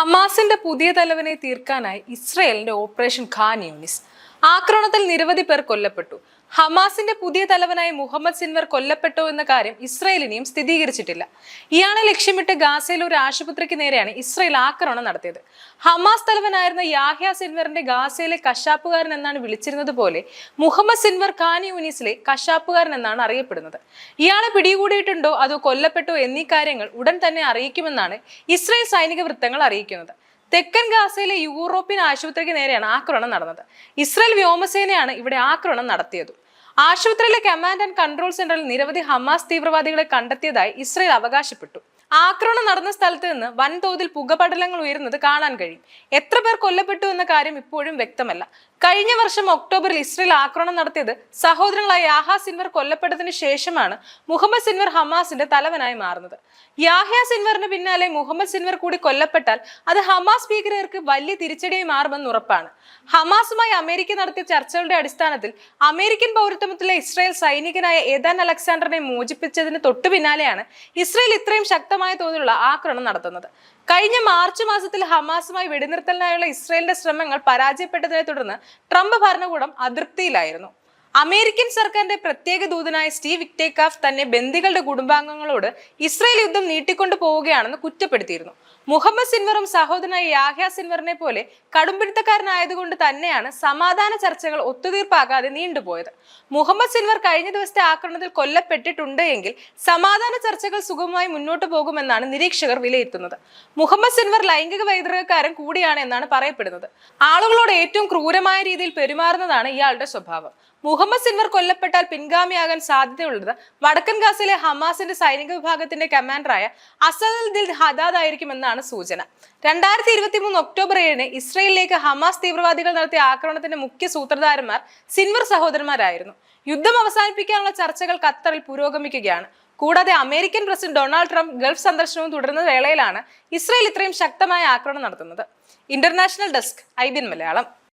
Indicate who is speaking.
Speaker 1: ഹമാസിന്റെ പുതിയ തലവനെ തീർക്കാനായി ഇസ്രയേലിന്റെ ഓപ്പറേഷൻ ഖാൻ യൂനിസ്. ആക്രമണത്തിൽ നിരവധി പേർ കൊല്ലപ്പെട്ടു. ഹമാസിന്റെ പുതിയ തലവനായ മുഹമ്മദ് സിൻവർ കൊല്ലപ്പെട്ടോ എന്ന കാര്യം ഇസ്രയേൽ ഇനിയും സ്ഥിരീകരിച്ചിട്ടില്ല. ഇയാളെ ലക്ഷ്യമിട്ട് ഗാസയിലെ ഒരു ആശുപത്രിക്ക് നേരെയാണ് ഇസ്രയേൽ ആക്രമണം നടത്തിയത്. ഹമാസ് തലവനായിരുന്ന യാഹ്യ സിൻവറിന്റെ ഗാസയിലെ കശാപ്പുകാരൻ എന്നാണ് വിളിച്ചിരുന്നത് പോലെ മുഹമ്മദ് സിൻവർ ഖാൻ യൂനിസിലെ കശാപ്പുകാരൻ എന്നാണ് അറിയപ്പെടുന്നത്. ഇയാളെ പിടികൂടിയിട്ടുണ്ടോ അതോ കൊല്ലപ്പെട്ടോ എന്നീ കാര്യങ്ങൾ ഉടൻ തന്നെ അറിയിക്കുമെന്നാണ് ഇസ്രയേൽ സൈനിക വൃത്തങ്ങൾ അറിയിക്കുന്നത്. തെക്കൻ ഗാസയിലെ യൂറോപ്യൻ ആശുപത്രിക്ക് നേരെയാണ് ആക്രമണം നടന്നത്. ഇസ്രയേൽ വ്യോമസേനയാണ് ഇവിടെ ആക്രമണം നടത്തിയത്. ആശുപത്രിയിലെ കമാൻഡ് ആൻഡ് കൺട്രോൾ സെന്ററിൽ നിരവധി ഹമാസ് തീവ്രവാദികളെ കണ്ടെത്തിയതായി ഇസ്രയേൽ അവകാശപ്പെട്ടു. ആക്രമണം നടന്ന സ്ഥലത്ത് നിന്ന് വൻതോതിൽ പുകപടലങ്ങൾ ഉയരുന്നത് കാണാൻ കഴിയും. എത്ര പേർ കൊല്ലപ്പെട്ടു എന്ന കാര്യം ഇപ്പോഴും വ്യക്തമല്ല. കഴിഞ്ഞ വർഷം ഒക്ടോബറിൽ ഇസ്രയേൽ ആക്രമണം നടത്തിയത് സഹോദരങ്ങളായ യാഹ്യ സിൻവർ കൊല്ലപ്പെട്ടതിന് ശേഷമാണ് മുഹമ്മദ് സിൻവർ ഹമാസിന്റെ തലവനായി മാറുന്നത്. യാഹ്യ സിൻവറിന് പിന്നാലെ മുഹമ്മദ് സിൻവർ കൂടി കൊല്ലപ്പെട്ടാൽ അത് ഹമാസ് ഭീകരർക്ക് വലിയ തിരിച്ചടിയായി മാറുമെന്ന് ഉറപ്പാണ്. ഹമാസുമായി അമേരിക്ക നടത്തിയ ചർച്ചകളുടെ അടിസ്ഥാനത്തിൽ അമേരിക്കൻ പൗരത്വത്തിലെ ഇസ്രായേൽ സൈനികനായ ഏദാൻ അലക്സാണ്ടറിനെ മോചിപ്പിച്ചതിന് തൊട്ടു പിന്നാലെയാണ് ഇസ്രായേൽ ഇത്രയും ശക്തമായ തോതിലുള്ള ആക്രമണം നടത്തുന്നത്. കഴിഞ്ഞ മാർച്ച് മാസത്തിൽ ഹമാസുമായി വെടിനിർത്തലിനായുള്ള ഇസ്രായേലിന്റെ ശ്രമങ്ങൾ പരാജയപ്പെട്ടതിനെ തുടർന്ന് ട്രംപ് ഭരണകൂടം അതൃപ്തിയിലായിരുന്നു. അമേരിക്കൻ സർക്കാരിന്റെ പ്രത്യേക ദൂതനായ സ്റ്റീവ് വിറ്റ്കോഫ് തന്നെ ബന്ദികളുടെ കുടുംബാംഗങ്ങളോട് ഇസ്രായേൽ യുദ്ധം നീട്ടിക്കൊണ്ടു പോവുകയാണെന്ന് കുറ്റപ്പെടുത്തിയിരുന്നു. മുഹമ്മദ് സിൻവറും സഹോദരനായ യാഹ്യ സിൻവറിനെ പോലെ കടുംപിടുത്തക്കാരനായതുകൊണ്ട് തന്നെയാണ് സമാധാന ചർച്ചകൾ ഒത്തുതീർപ്പാകാതെ നീണ്ടുപോയത്. മുഹമ്മദ് സിൻവർ കഴിഞ്ഞ ദിവസത്തെ ആക്രമണത്തിൽ കൊല്ലപ്പെട്ടിട്ടുണ്ട് എങ്കിൽ സമാധാന ചർച്ചകൾ സുഗമമായി മുന്നോട്ട് പോകുമെന്നാണ് നിരീക്ഷകർ വിലയിരുത്തുന്നത്. മുഹമ്മദ് സിൻവർ ലൈംഗിക വൈദ്യകാരൻ കൂടിയാണ് എന്നാണ് പറയപ്പെടുന്നത്. ആളുകളോട് ഏറ്റവും ക്രൂരമായ രീതിയിൽ പെരുമാറുന്നതാണ് ഇയാളുടെ സ്വഭാവം. മുഹമ്മദ് സിൻവർ കൊല്ലപ്പെട്ടാൽ പിൻഗാമിയാകാൻ സാധ്യതയുള്ളത് വടക്കൻ ഗാസയിലെ ഹമാസിന്റെ സൈനിക വിഭാഗത്തിന്റെ കമാൻഡറായ അസദൽ ദിൽ ഹദാദ് ആയിരിക്കുമെന്നാണ് സൂചന. 2023 ഒക്ടോബർ 7 ഇസ്രയേലിലേക്ക് ഹമാസ് തീവ്രവാദികൾ നടത്തിയ ആക്രമണത്തിന്റെ മുഖ്യ സൂത്രധാരന്മാർ സിൻവർ സഹോദരന്മാരായിരുന്നു. യുദ്ധം അവസാനിപ്പിക്കാനുള്ള ചർച്ചകൾ ഖത്തറിൽ പുരോഗമിക്കുകയാണ്. കൂടാതെ American president Donald Trump Gulf സന്ദർശനവും തുടരുന്ന വേളയിലാണ് ഇസ്രയേൽ ഇത്രയും ശക്തമായ ആക്രമണം നടത്തുന്നത്. International desk IBN Malayalam.